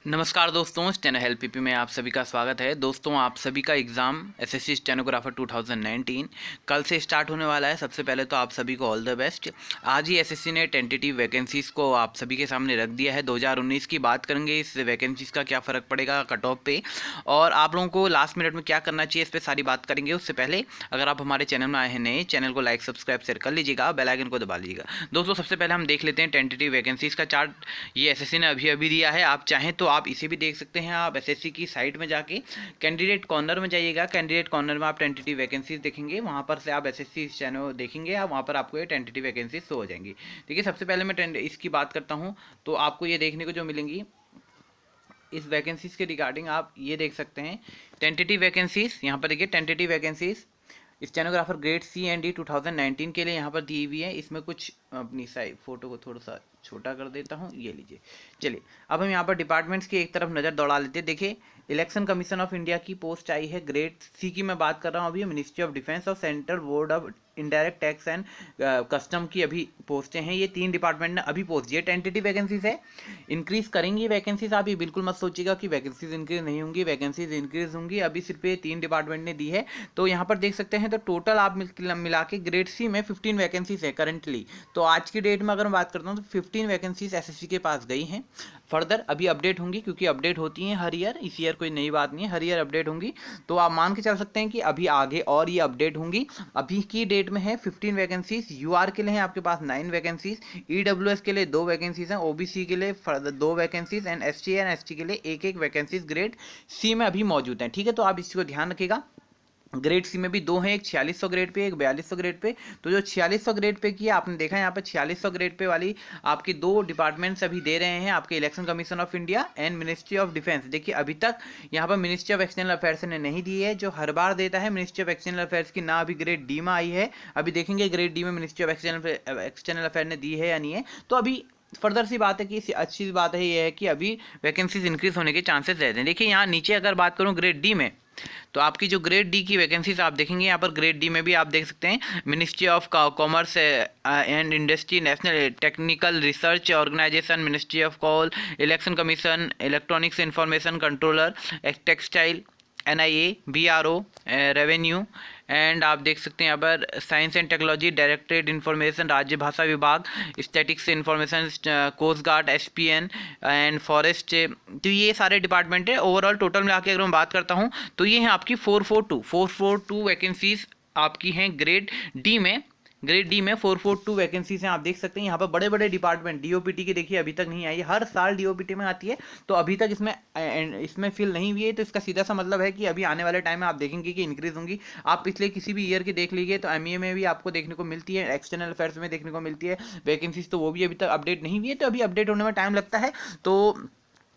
नमस्कार दोस्तों, steno help PP में आप सभी का स्वागत है। दोस्तों, आप सभी का एग्ज़ाम एसएससी स्टेनोग्राफर 2019 कल से स्टार्ट होने वाला है। सबसे पहले तो आप सभी को ऑल द बेस्ट। आज ही एसएससी ने टेंटेटिव वैकेंसीज़ को आप सभी के सामने रख दिया है। 2019 की बात करेंगे, इस वैकेंसीज़ का क्या फ़र्क पड़ेगा कट ऑफ पे, और आप लोगों को लास्ट मिनट में क्या करना चाहिए, इस पर सारी बात करेंगे। उससे पहले अगर आप हमारे चैनल में आए हैं नए, चैनल को लाइक सब्सक्राइब शेयर कर लीजिएगा, बेल आइकन को दबा लीजिएगा। दोस्तों, सबसे पहले हम देख लेते हैं टेंटेटिव वैकेंसीज़ का चार्ट। ये एसएससी ने अभी अभी दिया है। आप चाहें तो आप इसे भी देख सकते हैं। आप एसएससी की साइट में जाके कैंडिडेट कॉर्नर में जाइएगा। कैंडिडेट कॉर्नर में आप टेंटेटिव वैकेंसीज देखेंगे, वहाँ पर से आप एसएससी चैनल देखेंगे, आप वहाँ पर आपको ये टेंटेटिव वैकेंसीज शो हो जाएंगी। देखिए, सबसे पहले मैं इसकी बात करता हूँ तो आपको ये देखने को जो मिलेंगी इस वैकेंसीज के रिगार्डिंग, आप ये देख सकते हैं टेंटेटिव वैकेंसीज। यहाँ पर देखिए tentative vacancies stenographer grade C and D 2019 के लिए यहाँ पर दी हुई है। इसमें कुछ अपनी साइड फोटो को थोड़ा सा छोटा कर देता हूँ, ये लीजिए। चलिए, अब हम यहाँ पर डिपार्टमेंट्स की एक तरफ नज़र दौड़ा लेते हैं। देखिए, इलेक्शन कमीशन ऑफ इंडिया की पोस्ट आई है ग्रेड सी की मैं बात कर रहा हूँ अभी। मिनिस्ट्री ऑफ डिफेंस और central board of indirect tax and custom की अभी पोस्टें हैं। ये 3 डिपार्टमेंट ने अभी पोस्ट दिए। टेंटेटिव वैकेंसीज है, इंक्रीज करेंगी वैकेंसीज। आप ये बिल्कुल मत सोचिएगा कि वैकेंसीज इंक्रीज नहीं होंगी, वैकेंसीज इंक्रीज होंगी। अभी सिर्फ ये 3 डिपार्टमेंट ने दी है। तो यहाँ पर देख सकते हैं, तो टोटल आप मिला के ग्रेड सी में 15 वैकेंसीज है करंटली। तो आज की डेट में अगर मैं बात करता हूँ तो 15 वैकेंसीज एसएससी के पास गई हैं। फर्दर अभी अपडेट होंगी, क्योंकि अपडेट होती हैं हर ईयर, इस ईयर कोई नई बात नहीं है, हर ईयर अपडेट होंगी। तो आप मान के चल सकते हैं कि अभी आगे और ये अपडेट होंगी। अभी की डेट में है 15 वैकेंसीज। यूआर के लिए हैं आपके पास 9 वैकेंसीज, ईडब्ल्यूएस के लिए 2 वैकेंसीज हैं, ओबीसी के लिए 2 vacancies and ST and ST के लिए एक एक वैकेंसीज ग्रेड सी में अभी मौजूद हैं। ठीक है, तो आप इसको ध्यान रखिएगा। ग्रेड सी में भी 2 हैं, एक 4600 ग्रेड पे, एक 4200 ग्रेड पे। तो जो 4600 ग्रेड पे की है, आपने देखा है यहाँ पे 4600 ग्रेड पे वाली आपकी 2 डिपार्टमेंट्स अभी दे रहे हैं, आपके election commission of India and ministry of defence. देखिए, अभी तक यहाँ पर मिनिस्ट्री ऑफ एक्सटर्नल अफेयर्स ने नहीं दी है, जो हर बार देता है मिनिस्ट्री ऑफ एक्सटर्नल अफेयर्स की ना अभी ग्रेड डी में आई है। अभी देखेंगे ग्रेड डी में मिनिस्ट्री ऑफ एक्सटर्नल अफेयर ने दी है या नहीं है। तो अभी फर्दर सी बात है कि अच्छी बात है ये है कि अभी वैकेंसीज इंक्रीज होने के चांसेस रहते हैं। देखिए, यहाँ नीचे अगर बात करूँ ग्रेड डी में, तो आपकी जो ग्रेड डी की वैकेंसीज आप देखेंगे, यहाँ पर ग्रेड डी में भी आप देख सकते हैं ministry of commerce and industry, national technical research organisation, ministry of coal, election commission, electronics information controller, textile, NIA, BRO, revenue, and आप देख सकते हैं यहाँ पर science and technology, directorate information, राज्य भाषा विभाग, statics information, coast guard, SPN and forest. तो ये सारे डिपार्टमेंट है। ओवरऑल टोटल में आके अगर मैं बात करता हूँ तो ये है आपकी 442 वैकेंसीज आपकी हैं ग्रेड डी में। ग्रेड डी में 442 वैकेंसीज हैं। आप देख सकते हैं यहाँ पर बड़े बड़े डिपार्टमेंट। डीओपीटी की देखिए अभी तक नहीं आई है, हर साल डीओपीटी में आती है, तो अभी तक इसमें फिल नहीं हुई है। तो इसका सीधा सा मतलब है कि अभी आने वाले टाइम में आप देखेंगे कि इंक्रीज होंगी। आप पिछले किसी भी ईयर की देख लीजिए, तो एमईए में भी आपको देखने को मिलती है, एक्सटर्नल अफेयर्स में देखने को मिलती है वैकेंसीज, तो वो भी अभी तक अपडेट नहीं हुई है। तो अभी अपडेट होने में टाइम लगता है। तो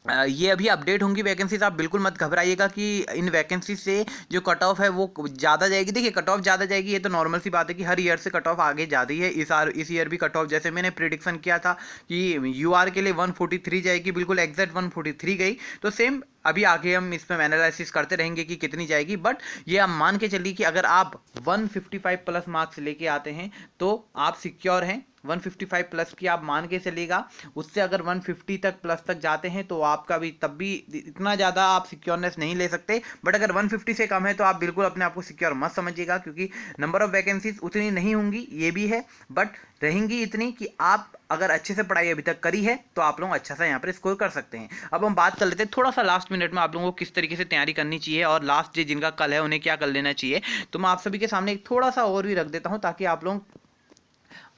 ये अभी अपडेट होंगी वैकेंसीज। आप बिल्कुल मत घबराइएगा कि इन वैकेंसी से जो कट ऑफ है वो ज़्यादा जाएगी। देखिए, कट ऑफ ज़्यादा जाएगी, ये तो नॉर्मल सी बात है कि हर ईयर से कट ऑफ आगे जाती है। इस ईयर भी कट ऑफ, जैसे मैंने प्रिडिक्शन किया था कि यूआर के लिए 143 जाएगी, बिल्कुल एग्जैक्ट 143 गई। तो सेम अभी आगे हम इसमें एनालिसिस करते रहेंगे कि कितनी जाएगी। बट ये आप मान के चलिए कि अगर आप 155 प्लस मार्क्स लेके आते हैं तो आप सिक्योर हैं। 155 प्लस की आप मान के चलिएगा। उससे अगर 150 तक प्लस तक जाते हैं तो आपका भी तब भी इतना ज़्यादा आप सिक्योरनेस नहीं ले सकते। बट अगर 150 से कम है तो आप बिल्कुल अपने आप को सिक्योर मत समझिएगा, क्योंकि नंबर ऑफ वैकेंसीज उतनी नहीं होंगी, ये भी है, बट रहेंगी इतनी कि आप अगर अच्छे से पढ़ाई अभी तक करी है तो आप लोग अच्छा सा यहाँ पर स्कोर कर सकते हैं। अब हम बात कर लेते हैं थोड़ा सा लास्ट मिनट में आप लोगों को किस तरीके से तैयारी करनी चाहिए, और लास्ट डे जिनका कल है उन्हें क्या कर लेना चाहिए। तो मैं आप सभी के सामने एक थोड़ा सा और भी रख देता हूँ, ताकि आप लोग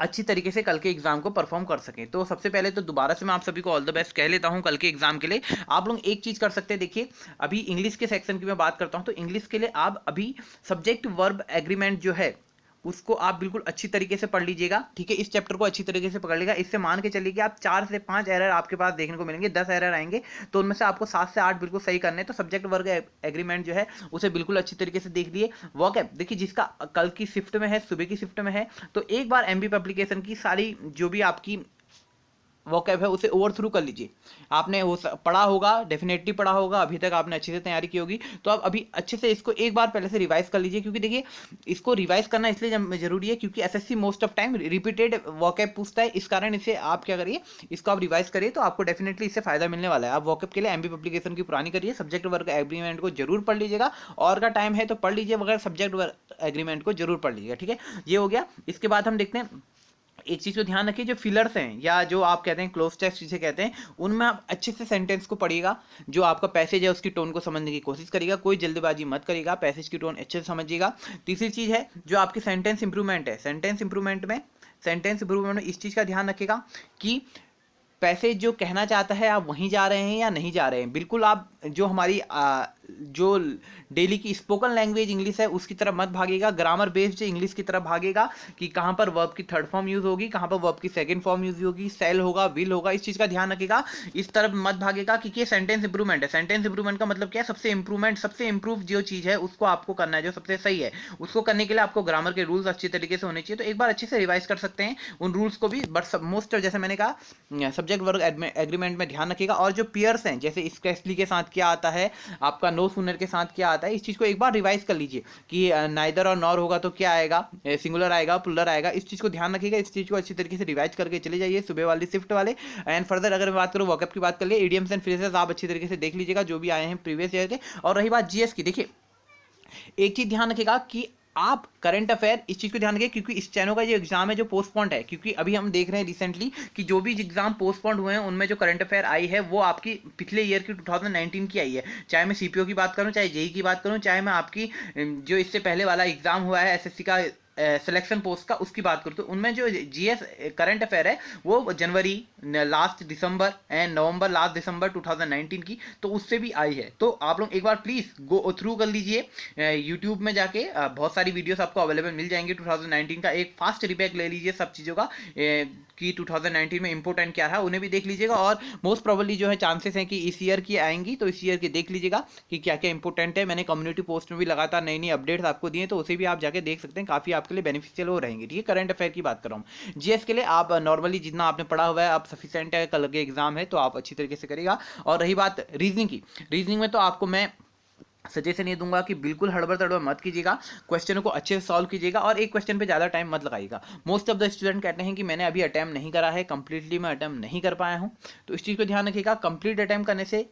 अच्छी तरीके से कल के एग्जाम को परफॉर्म कर सकें। तो सबसे पहले तो दोबारा से मैं आप सभी को ऑल द बेस्ट कह लेता हूं कल के एग्जाम के लिए। आप लोग एक चीज कर सकते हैं, देखिए अभी इंग्लिश के सेक्शन की मैं बात करता हूं, तो इंग्लिश के लिए आप अभी सब्जेक्ट वर्ब एग्रीमेंट जो है उसको आप बिल्कुल अच्छी तरीके से पढ़ लीजिएगा। ठीक है, इस चैप्टर को अच्छी तरीके से पकड़ लीजिएगा। इससे मान के चलिए कि आप 4 से 5 एरर आपके पास देखने को मिलेंगे, 10 एरर आएंगे, तो उनमें से आपको 7 से 8 बिल्कुल सही करने हैं। तो सब्जेक्ट वर्ग एग्रीमेंट जो है उसे बिल्कुल अच्छी तरीके से देख लिए। वॉकैब देखिए, जिसका कल की शिफ्ट में है, सुबह की शिफ्ट में है, तो एक बार एमबी पब्लिकेशन की सारी जो भी आपकी वोकैब है उसे ओवर थ्रू कर लीजिए। आपने वो पढ़ा होगा, डेफिनेटली पढ़ा होगा, अभी तक आपने अच्छे से तैयारी की होगी, तो आप अभी अच्छे से इसको एक बार पहले से रिवाइज कर लीजिए। क्योंकि देखिए इसको रिवाइज करना इसलिए जरूरी है क्योंकि SSC most of time repeated vocab पूछता है, इस कारण इसे आप क्या करिए, इसको आप रिवाइज करिए तो आपको डेफिनेटली इससे फायदा मिलने वाला है। आप वोकैब के लिए एमबी पब्लिकेशन की पुरानी करिए, सब्जेक्ट वर्क एग्रीमेंट को जरूर पढ़ लीजिएगा, और का टाइम है तो पढ़ लीजिए, मगर सब्जेक्ट वर्क एग्रीमेंट को जरूर पढ़ लीजिएगा। ठीक है, ये हो गया। इसके बाद हम देखते हैं, एक चीज को ध्यान रखिए, जो फिलर्स हैं या जो आप कहते हैं क्लोज टेक्स्ट जिसे कहते हैं, उनमें आप अच्छे से सेंटेंस को पढ़िएगा, जो आपका पैसेज है उसकी टोन को समझने की कोशिश करिएगा, कोई जल्दबाजी मत करिएगा, पैसेज की टोन अच्छे से समझिएगा। तीसरी चीज है जो आपकी सेंटेंस इंप्रूवमेंट है, सेंटेंस इंप्रूवमेंट में इस चीज का ध्यान रखिएगा कि पैसेज जो कहना चाहता है आप वहीं जा रहे हैं या नहीं जा रहे हैं। बिल्कुल आप जो हमारी जो डेली की स्पोकन लैंग्वेज इंग्लिश है उसकी तरफ मत भागेगा, ग्रामर बेस्ड इंग्लिश की तरफ भागेगा कि कहाँ पर वर्ब की थर्ड फॉर्म यूज होगी, कहाँ पर वर्ब की सेकंड फॉर्म यूज होगी, सेल होगा, विल होगा, इस चीज़ का ध्यान रखिएगा। इस तरफ मत भागेगा क्योंकि ये सेंटेंस इंप्रूवमेंट है। सेंटेंस इंप्रूवमेंट का मतलब क्या है, सबसे इंप्रूवमेंट, सबसे इंप्रूव जो चीज़ है उसको आपको करना है, जो सबसे सही है उसको करने के लिए आपको ग्रामर के रूल्स अच्छी तरीके से होने चाहिए। तो एक बार अच्छे से रिवाइज कर सकते हैं उन रूल्स को भी, बट मोस्ट जैसे मैंने कहा सब्जेक्ट वर्क एग्रीमेंट में ध्यान रखिएगा। और जो पेयर्स हैं जैसे स्क्रेसली के साथ क्या आता है, आपका नो सूनर के साथ क्या आता है, इस चीज़ को एक बार रिवाइज कर लीजिए कि नाइदर और नॉर होगा तो क्या आएगा, सिंगुलर आएगा, प्लुरल आएगा, इस चीज़ को ध्यान रखिएगा। इस चीज़ को अच्छी तरीके से रिवाइज करके चले जाइए सुबह वाली शिफ्ट वाले। एंड फर्दर अगर मैं बात करूँ वॉकअप की बात कर लिए, इडियम्स एंड फ्रेजेस आप अच्छी तरीके से देख लीजिएगा जो भी आए हैं प्रीवियस ईयर के। और रही बात जीएस की, देखिए एक चीज़ ध्यान रखिएगा कि आप करंट अफेयर इस चीज़ को ध्यान रखिए क्योंकि इस चैनल का जो एग्जाम है जो पोस्टपोन्ड है, क्योंकि अभी हम देख रहे हैं रिसेंटली कि जो भी एग्जाम पोस्टपोन्ड हुए हैं उनमें जो करंट अफेयर आई है वो आपकी पिछले ईयर की 2019 की आई है। चाहे मैं सीपीओ की बात करूं, चाहे जेई की बात करूं, चाहे मैं आपकी जो इससे पहले वाला एग्जाम हुआ है एसएससी का सिलेक्शन पोस्ट का उसकी बात करूँ, तो उनमें जो जीएस करंट अफेयर है वो जनवरी लास्ट दिसंबर एंड नवंबर लास्ट दिसंबर 2019 की, तो उससे भी आई है। तो आप लोग एक बार प्लीज़ गो थ्रू कर लीजिए यूट्यूब में जाके, बहुत सारी वीडियोस आपको अवेलेबल मिल जाएंगी 2019 का, एक फास्ट रिपैक ले लीजिए सब चीज़ों का कि 2019 में इंपॉर्टेंट क्या रहा उन्हें भी देख लीजिएगा। और मोस्ट प्रोबेबली जो है चांसेस हैं कि इस ईयर की आएंगी, तो इस ईयर की देख लीजिएगा कि क्या क्या इंपॉर्टेंट है। मैंने कम्युनिटी पोस्ट में भी लगातार नई नई अपडेट्स आपको दिए, तो उसे भी आप जाके देख सकते हैं, काफ़ी आपके लिए बेनिफिशियल हो रहेंगे। ठीक है, करंट अफेयर की बात कर रहा हूँ। जीएस के लिए आप नॉर्मली जितना आपने पढ़ा हुआ है आप सफिशिएंट है, कल के एग्जाम है तो आप अच्छी तरीके से करेगा। और रही बात रीजनिंग की, रीजनिंग में तो आपको मैं सजेशन ये दूंगा कि बिल्कुल हड़बड़ तड़बड़ मत कीजिएगा, क्वेश्चनों को अच्छे से सॉल्व कीजिएगा और एक क्वेश्चन पे ज़्यादा टाइम मत लगाइएगा। मोस्ट ऑफ द स्टूडेंट कहते हैं कि मैंने अभी अटैम्प्ट नहीं करा है, कंप्लीटली मैं अटैम्प्ट नहीं कर पाया हूँ, तो इस चीज़ को ध्यान रखिएगा। कंप्लीट अटैम्प्ट करने से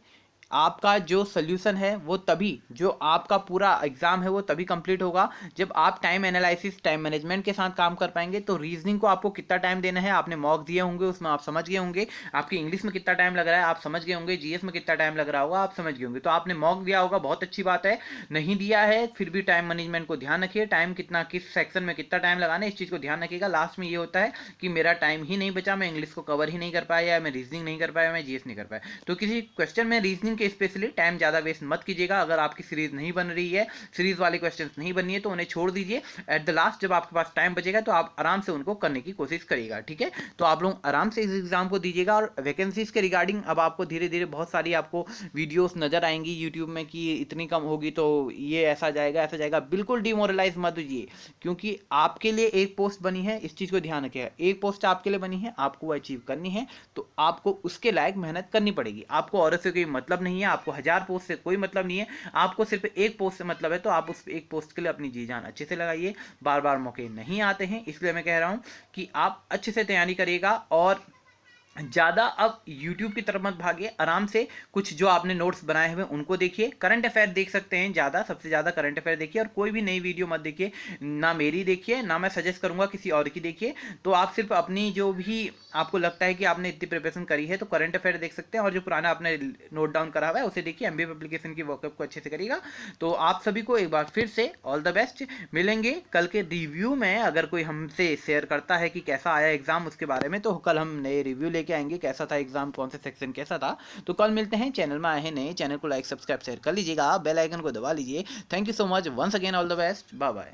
आपका जो सोल्यूशन है वो तभी, जो आपका पूरा एग्जाम है वो तभी कंप्लीट होगा जब आप टाइम एनालिसिस, टाइम मैनेजमेंट के साथ काम कर पाएंगे। तो रीजनिंग को आपको कितना टाइम देना है, आपने मॉक दिए होंगे उसमें आप समझ गए होंगे, आपकी इंग्लिश में कितना टाइम लग रहा है आप समझ गए होंगे, जीएस में कितना टाइम लग रहा होगा आप समझ गए होंगे। तो आपने मॉक दिया होगा, बहुत अच्छी बात है। नहीं दिया है फिर भी टाइम मैनेजमेंट को ध्यान रखिए, टाइम कितना, किस सेक्शन में कितना टाइम लगाना है इस चीज़ को ध्यान रखिएगा। लास्ट में ये होता है कि मेरा टाइम ही नहीं बचा, मैं इंग्लिश को कवर ही नहीं कर पाया, मैं रीजनिंग नहीं कर पाया, मैं जीएस नहीं कर पाया। तो किसी क्वेश्चन में रीजनिंग के स्पेशली टाइम ज़्यादा वेस्ट मत कीजिएगा। अगर आपकी सीरीज नहीं बन रही है, सीरीज वाले क्वेश्चंस नहीं बननी है तो उन्हें छोड़ दीजिए। एट द लास्ट जब आपके पास टाइम बचेगा तो आप आराम से उनको करने की कोशिश करिएगा। ठीक है, तो आप लोग आराम से इस एग्जाम को दीजिएगा। और वैकेंसीज के रिगार्डिंग अब आपको धीरे धीरे बहुत सारी आपको वीडियोस नजर आएंगी यूट्यूब में कि इतनी कम होगी तो ये ऐसा जाएगा ऐसा जाएगा। बिल्कुल डिमोरलाइज मत होइए क्योंकि आपके लिए एक पोस्ट बनी है, इस चीज़ को ध्यान रखिएगा। एक पोस्ट आपके लिए बनी है, आपको वो अचीव करनी है तो आपको उसके लायक मेहनत करनी पड़ेगी। आपको औरत से कोई मतलब नहीं है, आपको 1000 पोस्ट से कोई मतलब नहीं है, आपको सिर्फ एक पोस्ट से मतलब है। तो आप उस एक पोस्ट के लिए अपनी जी जान अच्छे से लगाइए। बार बार मौके नहीं आते हैं, इसलिए मैं कह रहा हूं कि आप अच्छे से तैयारी करिएगा और ज़्यादा अब YouTube की तरफ मत भागिए। आराम से कुछ जो आपने नोट्स बनाए हुए उनको देखिए, करंट अफेयर देख सकते हैं ज़्यादा, सबसे ज़्यादा करंट अफेयर देखिए और कोई भी नई वीडियो मत देखिए, ना मेरी देखिए ना मैं सजेस्ट करूंगा किसी और की देखिए। तो आप सिर्फ अपनी जो भी आपको लगता है कि आपने इतनी प्रिपरेशन करी है तो करंट अफेयर देख सकते हैं और जो पुराना आपने नोट डाउन करा हुआ है उसे देखिए। एमबीए पब्लिकेशन की वर्कअप को अच्छे से करिएगा। तो आप सभी को एक बार फिर से ऑल द बेस्ट। मिलेंगे कल के रिव्यू में। अगर कोई हमसे शेयर करता है कि कैसा आया एग्जाम उसके बारे में तो कल हम नए रिव्यू लेके आएंगे, कैसा था एग्जाम, कौन से सेक्शन कैसा था। तो कल मिलते हैं। चैनल में आए हैं नए, चैनल को लाइक सब्सक्राइब शेयर कर लीजिएगा, बेल आइकन को दबा लीजिए। Thank you so much once again, all the best, bye bye.